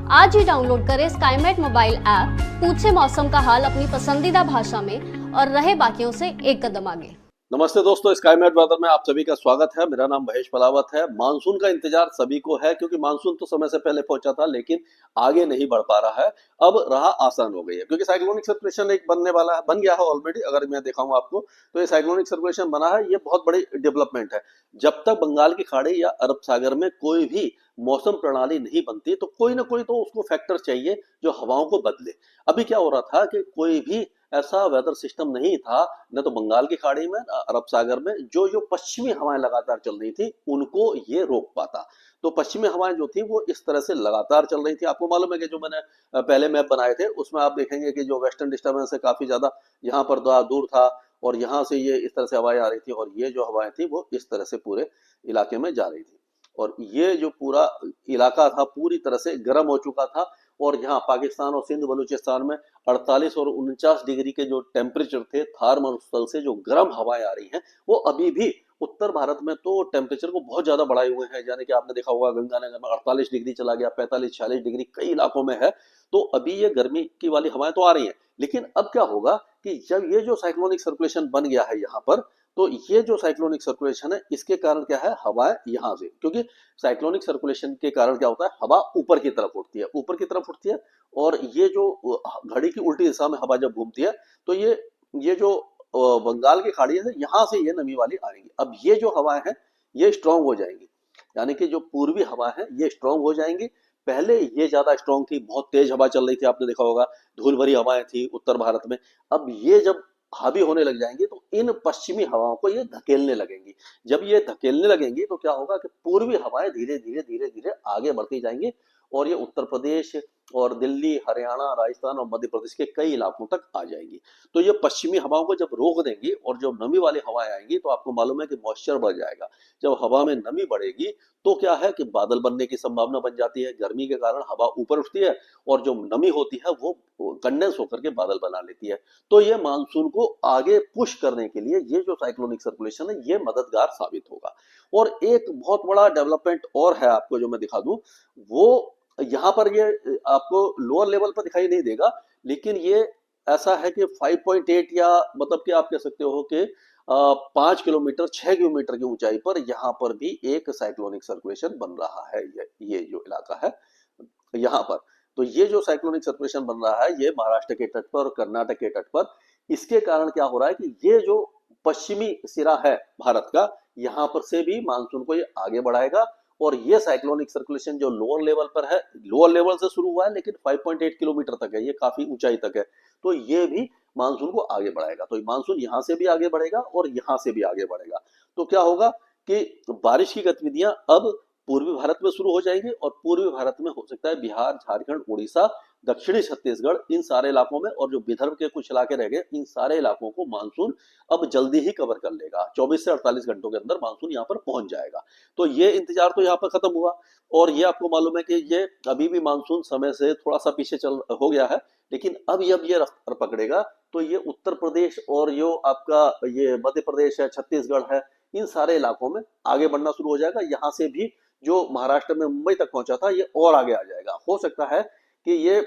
आज ही डाउनलोड करें Skymet mobile app, पूछे मौसम का हाल अपनी पसंदीदा भाषा में और रहे बाकियों से एक कदम आगे। नमस्ते दोस्तों, स्काईमेट वेदर में आप सभी का स्वागत है। मेरा नाम महेश पलावत है। मानसून का इंतजार सभी को है क्योंकि मानसून तो समय से पहले पहुंचा था लेकिन आगे नहीं बढ़ पा रहा है। अब राह आसान हो गई है क्योंकि साइक्लोनिक सर्कुलेशन एक बनने वाला है, बन गया है ऑलरेडी। अगर मैं दिखाऊं आपको तो ये साइक्लोनिक सर्कुलेशन बना है, ये बहुत बड़ी डेवलपमेंट है। जब तक बंगाल की खाड़ी या अरब सागर में कोई भी मौसम प्रणाली नहीं बनती तो कोई ना कोई तो उसको फैक्टर चाहिए जो हवाओं को बदले। अभी क्या हो रहा था कि कोई भी ऐसा वेदर सिस्टम नहीं था, न तो बंगाल की खाड़ी में न अरब सागर में, जो पश्चिमी हवाएं लगातार चल रही थी उनको ये रोक पाता। तो पश्चिमी हवाएं जो थी वो इस तरह से लगातार चल रही थी। आपको मालूम है कि जो मैंने पहले मैप बनाए थे उसमें आप देखेंगे कि जो वेस्टर्न डिस्टर्बेंस है काफी ज्यादा यहाँ पर दूर था और यहाँ से ये इस तरह से हवाएं आ रही थी और ये जो हवाएं थी वो इस तरह से पूरे इलाके में जा रही थी और ये जो पूरा इलाका था पूरी तरह से गर्म हो चुका था। और यहाँ पाकिस्तान और सिंध बलूचिस्तान में 48 और 49 डिग्री के जो टेम्परेचर थे, थार मरुस्थल से जो गर्म हवाएं आ रही हैं वो अभी भी उत्तर भारत में तो टेम्परेचर को बहुत ज्यादा बढ़ाए हुए हैं। यानी कि आपने देखा होगा गंगानगर में 48 डिग्री चला गया, 45-46 डिग्री कई इलाकों में है। तो अभी ये गर्मी की वाली हवाएं तो आ रही हैं, लेकिन अब क्या होगा कि जब ये जो साइक्लोनिक सर्कुलेशन बन गया है यहाँ पर, तो ये जो साइक्लोनिक सर्कुलेशन है इसके कारण क्या है, हवाएं यहाँ से, क्योंकि साइक्लोनिक सर्कुलेशन के कारण क्या होता है, हवा ऊपर की तरफ उठती है, ऊपर की तरफ उठती है और ये जो घड़ी की उल्टी दिशा में हवा जब घूमती है तो ये जो बंगाल की खाड़ी है यहाँ से ये नमी वाली आएंगी। अब ये जो हवाएं हैं ये स्ट्रांग हो जाएंगी, यानी कि जो पूर्वी हवा है ये स्ट्रांग हो जाएंगी। पहले ये ज्यादा स्ट्रांग थी, बहुत तेज हवा चल रही थी, आपने देखा होगा धूल भरी हवाएं थी उत्तर भारत में। अब ये जब हावी होने लग जाएंगी तो इन पश्चिमी हवाओं को ये धकेलने लगेंगी। जब ये धकेलने लगेंगी तो क्या होगा कि पूर्वी हवाएं धीरे धीरे धीरे धीरे आगे बढ़ती जाएंगी और ये उत्तर प्रदेश और दिल्ली, हरियाणा, राजस्थान और मध्य प्रदेश के कई इलाकों तक आ जाएगी। तो ये पश्चिमी हवाओं को जब रोक देंगी और जो नमी वाली हवाएं आएंगी तो आपको मालूम है कि मॉइस्चर बढ़ जाएगा। जब हवा में नमी बढ़ेगी तो क्या है कि बादल बनने की संभावना बन जाती है। गर्मी के कारण हवा ऊपर उठती है और जो नमी होती है वो कंडेंस होकर के बादल बना लेती है। तो ये मानसून को आगे पुश करने के लिए ये जो साइक्लोनिक सर्कुलेशन है ये मददगार साबित होगा। और एक बहुत बड़ा डेवलपमेंट और है आपको जो मैं दिखा दूं, वो यहाँ पर ये आपको लोअर लेवल पर दिखाई नहीं देगा, लेकिन ये ऐसा है कि 5.8 या मतलब कि आप कह सकते हो कि 5 किलोमीटर 6 किलोमीटर की ऊंचाई पर यहाँ पर भी एक साइक्लोनिक सर्कुलेशन बन रहा है। ये जो इलाका है यहाँ पर, तो ये जो साइक्लोनिक सर्कुलेशन बन रहा है ये महाराष्ट्र के तट पर और कर्नाटक के तट पर, इसके कारण क्या हो रहा है कि ये जो पश्चिमी सिरा है भारत का, यहाँ पर से भी मानसून को ये आगे बढ़ाएगा। और ये साइक्लोनिक सर्कुलेशन जो लोअर लेवल पर है, लोअर लेवल से शुरू हुआ है लेकिन 5.8 किलोमीटर तक है, ये काफी ऊंचाई तक है, तो ये भी मानसून को आगे बढ़ाएगा। तो मानसून यहाँ से भी आगे बढ़ेगा और यहाँ से भी आगे बढ़ेगा। तो क्या होगा कि बारिश की गतिविधियां अब पूर्वी भारत में शुरू हो जाएंगी और पूर्वी भारत में हो सकता है बिहार, झारखंड, उड़ीसा, दक्षिणी छत्तीसगढ़, इन सारे इलाकों में, और जो विदर्भ के कुछ इलाके रह गए इन सारे इलाकों को मानसून अब जल्दी ही कवर कर लेगा। 24 से 48 घंटों के अंदर मानसून यहाँ पर पहुंच जाएगा। तो ये इंतजार तो यहाँ पर खत्म हुआ और ये आपको मालूम है कि ये अभी भी मानसून समय से थोड़ा सा पीछे चल हो गया है, लेकिन अब ये रफ्तार पकड़ेगा तो ये उत्तर प्रदेश और जो आपका ये मध्य प्रदेश है, छत्तीसगढ़ है, इन सारे इलाकों में आगे बढ़ना शुरू हो जाएगा। यहाँ से भी जो महाराष्ट्र में मुंबई तक पहुंचा था ये और आगे आ जाएगा। हो सकता है कि ये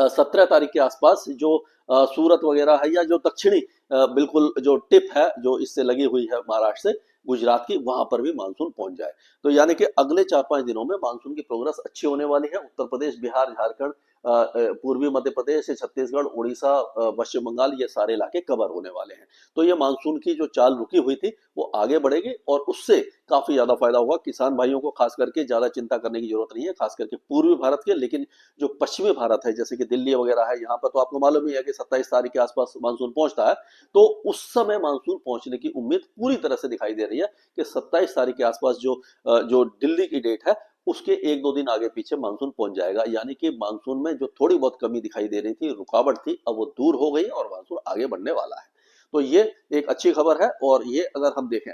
17 तारीख के आसपास जो सूरत वगैरह है या जो दक्षिणी बिल्कुल जो टिप है जो इससे लगी हुई है महाराष्ट्र से गुजरात की, वहां पर भी मानसून पहुंच जाए। तो यानी कि अगले 4-5 दिनों में मानसून की प्रोग्रेस अच्छी होने वाली है। उत्तर प्रदेश, बिहार, झारखंड, पूर्वी मध्य प्रदेश, छत्तीसगढ़, उड़ीसा, पश्चिम बंगाल, ये सारे इलाके कवर होने वाले हैं। तो ये मानसून की जो चाल रुकी हुई थी वो आगे बढ़ेगी और उससे काफी ज्यादा फायदा होगा किसान भाइयों को। खास करके ज्यादा चिंता करने की जरूरत नहीं है, खास करके पूर्वी भारत के। लेकिन जो पश्चिमी भारत है जैसे कि दिल्ली वगैरह है, यहाँ पर तो आपको मालूम ही है कि 27 तारीख के आसपास मानसून पहुंचता है। तो उस समय मानसून पहुंचने की उम्मीद पूरी तरह से दिखाई दे रही है कि 27 तारीख के आसपास जो दिल्ली की डेट है उसके 1-2 दिन आगे पीछे मानसून पहुंच जाएगा। यानी कि मानसून में जो थोड़ी बहुत कमी दिखाई दे रही थी, रुकावट थी, अब वो दूर हो गई और मानसून आगे बढ़ने वाला है। तो ये एक अच्छी खबर है। और ये अगर हम देखें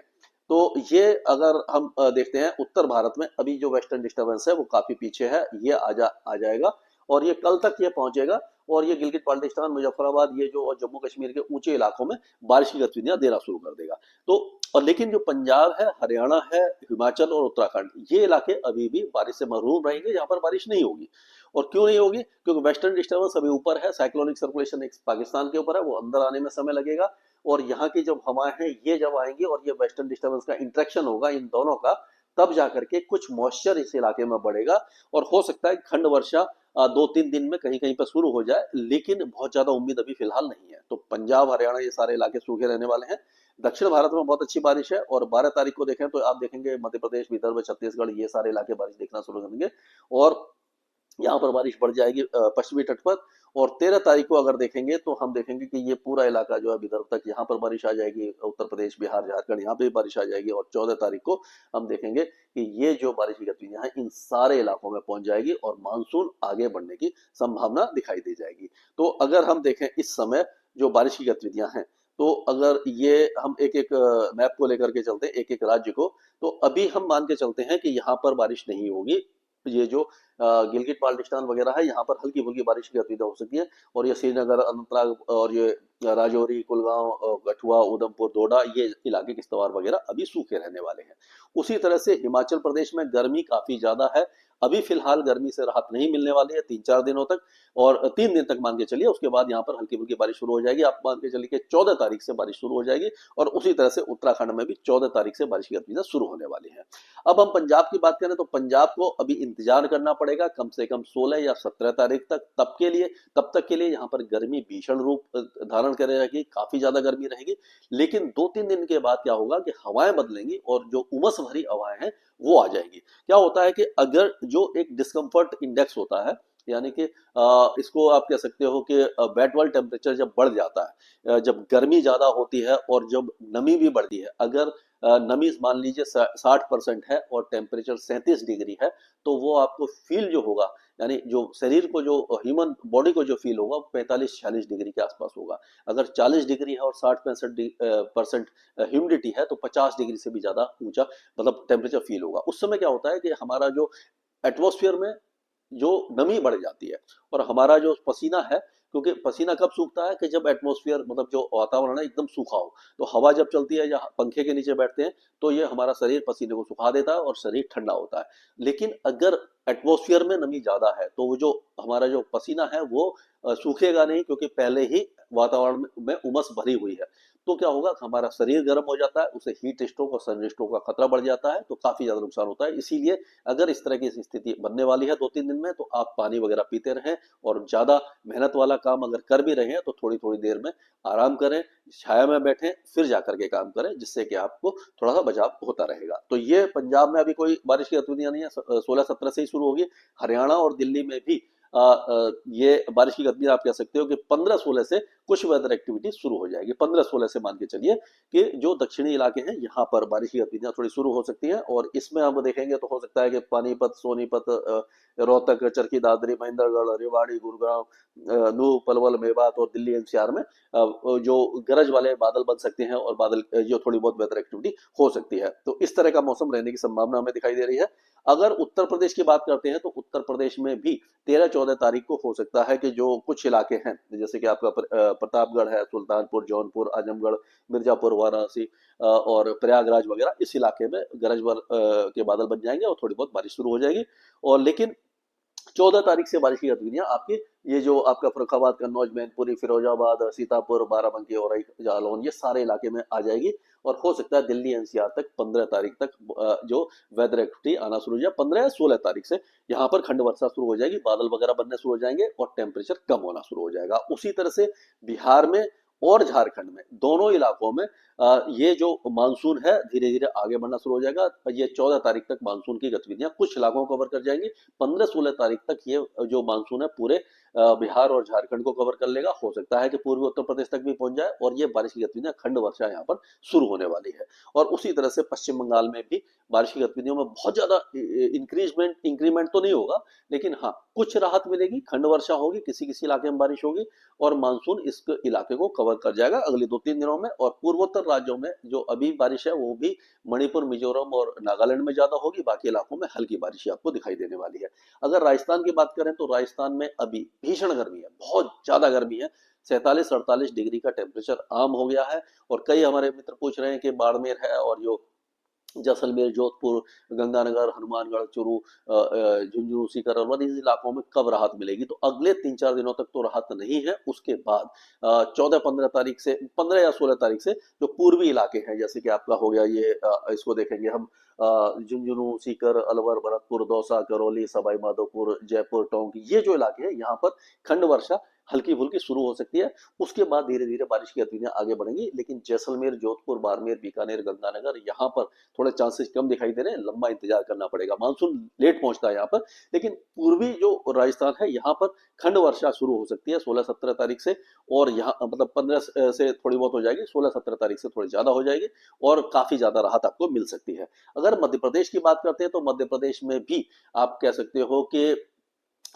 तो ये अगर हम देखते हैं उत्तर भारत में अभी जो वेस्टर्न डिस्टर्बेंस है वो काफी पीछे है, ये आ जाएगा और ये कल तक ये पहुंचेगा और ये गिलगित बाल्टिस्तान, मुजफ्फराबाद, ये जो जम्मू कश्मीर के ऊंचे इलाकों में बारिश की गतिविधियां देना शुरू कर देगा। तो और लेकिन जो पंजाब है, हरियाणा है, हिमाचल और उत्तराखंड, ये इलाके अभी भी बारिश से महरूम रहेंगे, यहाँ पर बारिश नहीं होगी। और क्यों नहीं होगी? क्योंकि वेस्टर्न डिस्टर्बेंस अभी ऊपर है, साइक्लोनिक सर्कुलेशन एक पाकिस्तान के ऊपर है, वो अंदर आने में समय लगेगा और यहाँ की जब हवाएं हैं ये जब आएंगी और ये वेस्टर्न डिस्टर्बेंस का इंटरेक्शन होगा इन दोनों का, तब जाकर के कुछ मॉइस्चर इस इलाके में बढ़ेगा और हो सकता है खंड वर्षा 2-3 दिन में कहीं कहीं पर शुरू हो जाए, लेकिन बहुत ज्यादा उम्मीद अभी फिलहाल नहीं है। तो पंजाब, हरियाणा ये सारे इलाके सूखे रहने वाले हैं। दक्षिण भारत में बहुत अच्छी बारिश है और 12 तारीख को देखें तो आप देखेंगे मध्य प्रदेश, विदर्भ, छत्तीसगढ़ ये सारे इलाके बारिश देखना शुरू करेंगे और यहाँ पर बारिश बढ़ जाएगी पश्चिमी तट पर। और 13 तारीख को अगर देखेंगे तो हम देखेंगे कि ये पूरा इलाका जो है विदर्भ तक यहाँ पर बारिश आ जाएगी, उत्तर प्रदेश, बिहार, झारखंड यहाँ पे भी बारिश आ जाएगी और 14 तारीख को हम देखेंगे कि ये जो बारिश की गतिविधियां हैं इन सारे इलाकों में पहुंच जाएगी और मानसून आगे बढ़ने की संभावना दिखाई दी जाएगी। तो अगर हम देखें इस समय जो बारिश की गतिविधियां हैं, तो अगर ये हम एक एक मैप को लेकर के चलते हैं, एक एक राज्य को, तो अभी हम मान के चलते हैं कि यहाँ पर बारिश नहीं होगी। ये जो गिलगिट बाल्टिस्तान वगैरह है यहाँ पर हल्की फुल्की बारिश की गतिविधियां हो सकती है और ये श्रीनगर, अनंतनाग और ये राजौरी, कुलगांव, कठुआ, उधमपुर, डोडा ये इलाके किश्तवाड़ वगैरह अभी सूखे रहने वाले हैं। उसी तरह से हिमाचल प्रदेश में गर्मी काफी ज्यादा है, अभी फिलहाल गर्मी से राहत नहीं मिलने वाली है 3-4 दिनों तक और 3 दिन तक मान के चलिए, उसके बाद यहाँ पर हल्की फुल्की बारिश शुरू हो जाएगी। आप मान के चलिए कि 14 तारीख से बारिश शुरू हो जाएगी और उसी तरह से उत्तराखंड में भी 14 तारीख से बारिश की गतिविधियां शुरू होने वाली है। अब हम पंजाब की बात करें तो पंजाब को अभी इंतजार करना पड़ेगा कम से कम 16 या 17 तारीख तक। तब तक के लिए यहाँ पर गर्मी भीषण रूप धारण करेगी, काफी ज्यादा गर्मी रहेगी। लेकिन 2-3 दिन के बाद क्या होगा कि हवाएं बदलेंगी और जो उमस भरी हवाएं हैं वो आ जाएगी। क्या होता है कि अगर जो एक डिस्कम्फर्ट इंडेक्स होता है, यानी कि इसको आप कह सकते हो कि वेट बल्ब टेम्परेचर जब बढ़ जाता है, जब गर्मी ज्यादा होती है और जब नमी भी बढ़ती है, अगर नमी मान लीजिए 60% है और टेम्परेचर 37 डिग्री है, तो वो आपको फील जो होगा, यानी जो शरीर को, जो ह्यूमन बॉडी को जो फील होगा, 45-46 डिग्री के आसपास होगा। अगर 40 डिग्री है और 60-65% ह्यूमिडिटी है तो 50 डिग्री से भी ज्यादा ऊंचा मतलब टेम्परेचर फील होगा। उस समय क्या होता है कि हमारा जो एटमॉस्फेयर में जो नमी बढ़ जाती है और हमारा जो पसीना है, क्योंकि पसीना कब सूखता है कि जब एटमॉस्फेयर मतलब जो वातावरण है एकदम सूखा हो, तो हवा जब चलती है या पंखे के नीचे बैठते हैं तो ये हमारा शरीर पसीने को सुखा देता है और शरीर ठंडा होता है। लेकिन अगर एटमॉस्फेयर में नमी ज्यादा है तो वो जो हमारा जो पसीना है वो सूखेगा नहीं, क्योंकि पहले ही वातावरण में उमस भरी हुई है। तो क्या होगा, हमारा शरीर गर्म हो जाता है, उससे हीट स्ट्रोक और सन स्ट्रोक का खतरा बढ़ जाता है, तो काफी ज्यादा नुकसान होता है। इसीलिए अगर इस तरह की स्थिति बनने वाली है 2-3 दिन में, तो आप पानी वगैरह पीते रहें और ज्यादा मेहनत वाला काम अगर कर भी रहे हैं तो थोड़ी थोड़ी देर में आराम करें, छाया में बैठें, फिर जाकर के काम करें, जिससे कि आपको थोड़ा सा बचाव होता रहेगा। तो ये पंजाब में अभी कोई बारिश की गतिविधियां नहीं है, 16-17 से ही शुरू होगी। हरियाणा और दिल्ली में भी ये बारिश की गतिविधि आप कह सकते हो कि 15-16 से कुछ वेदर एक्टिविटी शुरू हो जाएगी। 15-16 से मान के चलिए कि जो दक्षिणी इलाके हैं यहाँ पर बारिश की गतिविधियां थोड़ी शुरू हो सकती हैं और इसमें हम देखेंगे तो हो सकता है कि पानीपत, सोनीपत, रोहतक, चरखी दादरी, महेंद्रगढ़, रेवाड़ी, गुरुग्राम, नूह, पलवल, मेवात और दिल्ली एनसीआर में जो गरज वाले बादल बन सकते हैं और बादल जो थोड़ी बहुत वेदर एक्टिविटी हो सकती है। तो इस तरह का मौसम रहने की संभावना हमें दिखाई दे रही है। अगर उत्तर प्रदेश की बात करते हैं तो उत्तर प्रदेश में भी 13-14 तारीख को हो सकता है कि जो कुछ इलाके हैं, जैसे कि आपका प्रतापगढ़ है, सुल्तानपुर, जौनपुर, आजमगढ़, मिर्जापुर, वाराणसी और प्रयागराज वगैरह, इस इलाके में गरज के बादल बन जाएंगे और थोड़ी बहुत बारिश शुरू हो जाएगी। और लेकिन 14 तारीख से बारिश की गतिविधियां आपकी ये जो आपका फर्रुखाबाद, कन्नौज, मैनपुरी, फिरोजाबाद, सीतापुर, बाराबंकी और जालौन, ये सारे इलाके में आ जाएगी और हो सकता है दिल्ली एनसीआर तक 15 तारीख तक जो वेदर एक्टिविटी आना शुरू हो जाए। 15 या 16 तारीख से यहाँ पर खंड वर्षा शुरू हो जाएगी, बादल वगैरह बनने शुरू हो जाएंगे और टेम्परेचर कम होना शुरू हो जाएगा। उसी तरह से बिहार में और झारखंड में, दोनों इलाकों में ये जो मानसून है धीरे धीरे आगे बढ़ना शुरू हो जाएगा। ये 14 तारीख तक मानसून की गतिविधियां कुछ इलाकों को कवर कर जाएंगी। 15-16 तारीख तक ये जो मानसून है पूरे बिहार और झारखंड को कवर कर लेगा। हो सकता है कि पूर्वी उत्तर प्रदेश तक भी पहुंच जाए और ये बारिश की गतिविधियां खंड वर्षा यहाँ पर शुरू होने वाली है। और उसी तरह से पश्चिम बंगाल में भी बारिश की गतिविधियों में बहुत ज्यादा इंक्रीमेंट तो नहीं होगा, लेकिन हाँ कुछ राहत मिलेगी, खंड वर्षा होगी, किसी किसी इलाके में बारिश होगी और मानसून इस इलाके को कवर कर जाएगा अगले 2-3 दिनों में। और पूर्वोत्तर राज्यों में जो अभी बारिश है वो भी मणिपुर, मिजोरम और नागालैंड में ज्यादा होगी, बाकी इलाकों में हल्की बारिश आपको दिखाई देने वाली है। अगर राजस्थान की बात करें तो राजस्थान में अभी भीषण गर्मी है, बहुत ज्यादा गर्मी है, 47-48 डिग्री का टेम्परेचर आम हो गया है। और कई हमारे मित्र पूछ रहे हैं कि बाड़मेर है और जो जैसलमेर, जोधपुर, गंगानगर, हनुमानगढ़, चूरू, झुंझुनू, सीकर, अलवर, इन इलाकों में कब राहत मिलेगी? तो अगले 3-4 दिनों तक तो राहत नहीं है। उसके बाद 14-15 तारीख से, 15 या 16 तारीख से जो पूर्वी इलाके हैं, जैसे कि आपका हो गया ये इसको देखेंगे हम, झुंझुनू, सीकर, अलवर, भरतपुर, दौसा, करौली, सवाई माधोपुर, जयपुर, टोंक, ये जो इलाके हैं यहाँ पर खंड वर्षा हल्की फुल्की शुरू हो सकती है। उसके बाद धीरे धीरे बारिश की गतिविधियां आगे बढ़ेंगी, लेकिन जैसलमेर, जोधपुर, बाड़मेर, बीकानेर, गंगानगर, यहाँ पर थोड़े चांसेस कम दिखाई दे रहे हैं। लंबा इंतजार करना पड़ेगा। मानसून लेट पहुंचता है यहाँ पर, लेकिन पूर्वी जो राजस्थान है यहाँ पर खंड वर्षा शुरू हो सकती है 16-17 तारीख से, और यहाँ मतलब 15 से थोड़ी बहुत हो जाएगी, 16-17 तारीख से थोड़ी ज्यादा हो जाएगी, और काफी ज्यादा राहत आपको मिल सकती है। अगर मध्य प्रदेश की बात करते हैं तो मध्य प्रदेश में भी आप कह सकते हो कि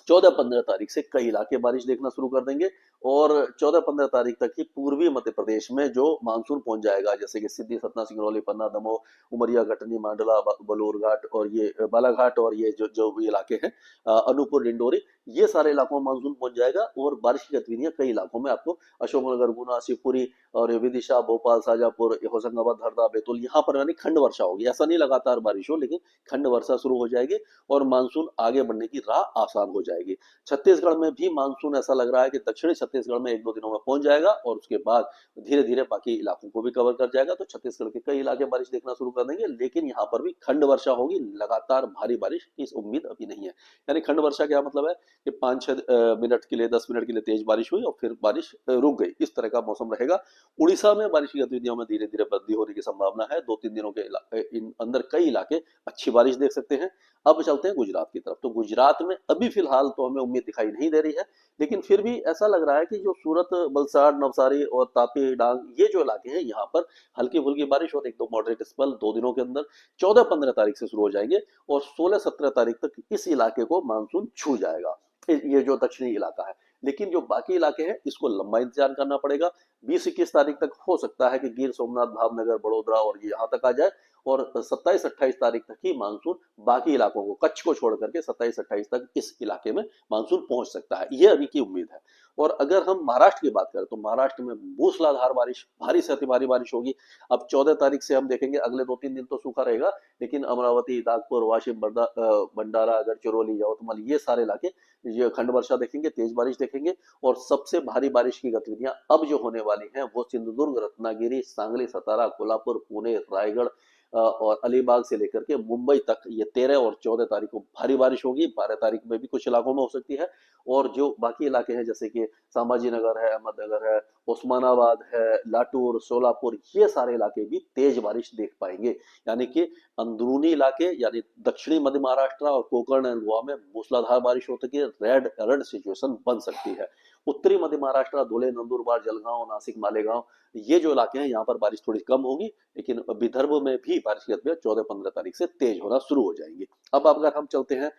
14-15 तारीख से कई इलाके बारिश देखना शुरू कर देंगे, और 14-15 तारीख तक ही पूर्वी मध्य प्रदेश में जो मानसून पहुंच जाएगा, जैसे कि सिद्धि, सतना, सिंगरौली, पन्ना, दमोह, उमरिया, कटनी, मांडला, बलूरघाट और ये बालाघाट, और ये जो इलाके हैं, अनूपपुर, डिंडोरी, ये सारे इलाकों में मानसून पहुंच जाएगा। और बारिश की गतिविधियां कई इलाकों में आपको अशोकनगर, गुना, शिवपुरी और विदिशा, भोपाल, शाजापुर, होशंगाबाद, हरदा, बैतूल, यहाँ पर यानी खंड वर्षा होगी। ऐसा नहीं लगातार बारिश हो, लेकिन खंड वर्षा शुरू हो जाएगी और मानसून आगे बढ़ने की राह आसान हो जाएगी। छत्तीसगढ़ में भी मानसून ऐसा लग रहा है कि दक्षिणी छत्तीसगढ़ में 1-2 दिनों में पहुंच जाएगा, और उसके बाद धीरे धीरे बाकी इलाकों को भी कवर कर जाएगा। तो छत्तीसगढ़ के कई इलाके बारिश देखना शुरू कर देंगे, लेकिन यहाँ पर भी खंड वर्षा होगी। लगातार भारी बारिश की उम्मीद अभी नहीं है। यानी खंड वर्षा क्या मतलब है कि 5-6 मिनट के लिए, 10 मिनट के लिए तेज बारिश हुई और फिर बारिश रुक गई, इस तरह का मौसम रहेगा। उड़ीसा में बारिश की गतिविधियों में धीरे धीरे वृद्धि होने की संभावना है। 2-3 दिनों के अंदर कई इलाके अच्छी बारिश देख सकते हैं। अब चलते हैं गुजरात की तरफ। तो गुजरात में अभी फिलहाल तो हमें उम्मीद दिखाई नहीं दे रही है, लेकिन फिर भी ऐसा लग रहा है कि जो सूरत, वलसाड़, नवसारी और तापी, डांग, ये जो इलाके हैं यहाँ पर हल्की फुल्की बारिश और 1-2 मॉडरेट स्पेल 2 दिनों के अंदर 14-15 तारीख से शुरू हो जाएंगे, और 16-17 तारीख तक इस इलाके को मानसून छू जाएगा, ये जो दक्षिणी इलाका है। लेकिन जो बाकी इलाके हैं इसको लंबा इंतजार करना पड़ेगा। 20-21 तारीख तक हो सकता है कि गिर सोमनाथ, भावनगर, बड़ोदरा और ये यहाँ तक आ जाए, और 27-28 तारीख तक ही मानसून बाकी इलाकों को, कच्छ को छोड़ करके 27-28 तक इस इलाके में मानसून पहुंच सकता है। ये अभी की उम्मीद है। और अगर हम महाराष्ट्र की बात करें तो महाराष्ट्र में मूसलाधार बारिश, भारी से अति भारी बारिश होगी। अब 14 तारीख से हम देखेंगे, अगले 2-3 दिन तो सूखा रहेगा, लेकिन अमरावती, नागपुर, वाशिम, भंडारा, गढ़चिरौली, यवतमाल, ये सारे इलाके ये खंड वर्षा देखेंगे, तेज बारिश देखेंगे। और सबसे भारी बारिश की गतिविधियां अब जो होने वाली हैं वो सिंधुदुर्ग, रत्नागिरी, सांगली, सतारा, कोल्हापुर, पुणे, रायगढ़ और अलीबाग से लेकर के मुंबई तक, ये 13 और 14 तारीख को भारी बारिश होगी। 12 तारीख में भी कुछ इलाकों में हो सकती है। और जो बाकी इलाके हैं, जैसे कि संभाजी नगर है, अहमदनगर है, उस्मानाबाद है, लातूर, सोलापुर, ये सारे इलाके भी तेज बारिश देख पाएंगे। यानी कि अंदरूनी इलाके, यानी दक्षिणी मध्य महाराष्ट्र और कोकण एंड गोवा में मूसलाधार बारिश हो सकती है। रेड अलर्ट सिचुएशन बन सकती है। उत्तरी मध्य महाराष्ट्र, धुले, नंदुरबार, जलगांव, नासिक, मालेगांव, ये जो इलाके हैं यहाँ पर बारिश थोड़ी कम होगी, लेकिन विदर्भ में भी बारिश की गतिविधियां 14-15 तारीख से तेज होना शुरू हो जाएंगी। अब अगर हम चलते हैं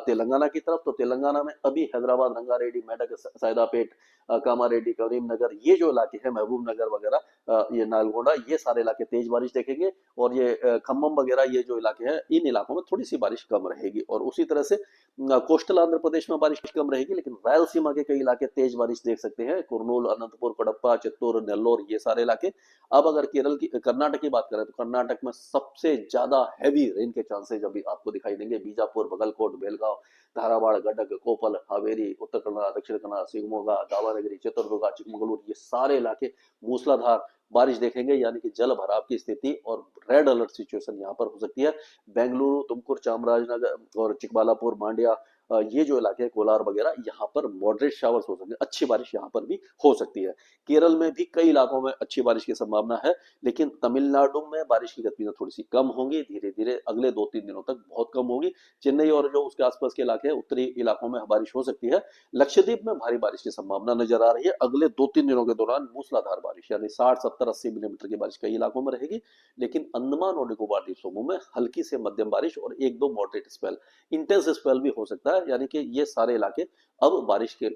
तेलंगाना की तरफ, तो तेलंगाना में अभी हैदराबाद, रंगारेड्डी, मेडक, सैदापेट, कामारेड्डी, करीमनगर, ये जो इलाके हैं, महबूब नगर वगैरह, ये नालगोंडा, ये सारे इलाके तेज बारिश देखेंगे। और ये खम्मम वगैरह, ये जो इलाके हैं, इन इलाकों में थोड़ी सी बारिश कम रहेगी। और उसी तरह से कोस्टल आंध्र प्रदेश में बारिश कम रहेगी, लेकिन रायलसीमा के कई इलाके तेज बारिश देख सकते हैं। कुर्नूल, अनंतपुर, कडप्पा, चित्तूर, नेल्लोर, ये सारे इलाके। अब अगर केरल की, कर्नाटक की बात करें तो कर्नाटक में सबसे ज्यादा हैवी रेन के चांसेस अभी आपको दिखाई देंगे। बीजापुर, बगलकोट, बेलगांव, धारावाड़, गडक, कोपल, हावेरी, उत्तर कन्नड़, दक्षिण कन्नड़, शिवमोगा, दावणगेरे, चित्रदुर्गा, चिकमगलूर, ये सारे इलाके मूसलाधार बारिश देखेंगे, यानी कि जल भराव की स्थिति और रेड अलर्ट सिचुएशन यहाँ पर हो सकती है। बेंगलुरु, तुमकुर, चामराजनगर और चिकबालापुर, मांड्या, ये जो इलाके हैं, कोलार वगैरह, यहाँ पर मॉडरेट शावर्स हो सकते हैं, अच्छी बारिश यहाँ पर भी हो सकती है। केरल में भी कई इलाकों में अच्छी बारिश की संभावना है, लेकिन तमिलनाडु में बारिश की गतिविधियां थोड़ी सी कम होंगी, धीरे धीरे अगले 2-3 दिनों तक बहुत कम होगी। चेन्नई और जो उसके आसपास के इलाके हैं, उत्तरी इलाकों में बारिश हो सकती है। लक्षद्वीप में भारी बारिश की संभावना नजर आ रही है। अगले 2-3 दिनों के दौरान मूसलाधार बारिश, यानी 60, 70, 80 मिलीमीटर की बारिश कई इलाकों में रहेगी, लेकिन अंडमान और निकोबार द्वीप समूह में हल्की से मध्यम बारिश और 1-2 मॉडरेट स्पेल, इंटेंस स्पेल भी हो सकता है। यानी कि ये सारे इलाके अब बारिश के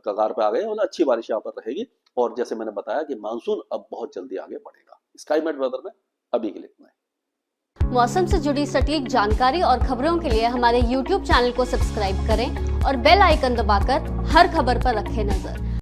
कगार पे आ गए, और अच्छी बारिश यहाँ पर रहेगी। और जैसे मैंने बताया कि मानसून अब बहुत जल्दी आगे बढ़ेगा। स्काईमेट वेदर में अभी के लिए इतना है। मौसम से जुड़ी सटीक जानकारी और खबरों के लिए हमारे YouTube चैनल को सब्सक्राइब करें और बेल आइकन दबाकर हर खबर पर रखें नजर।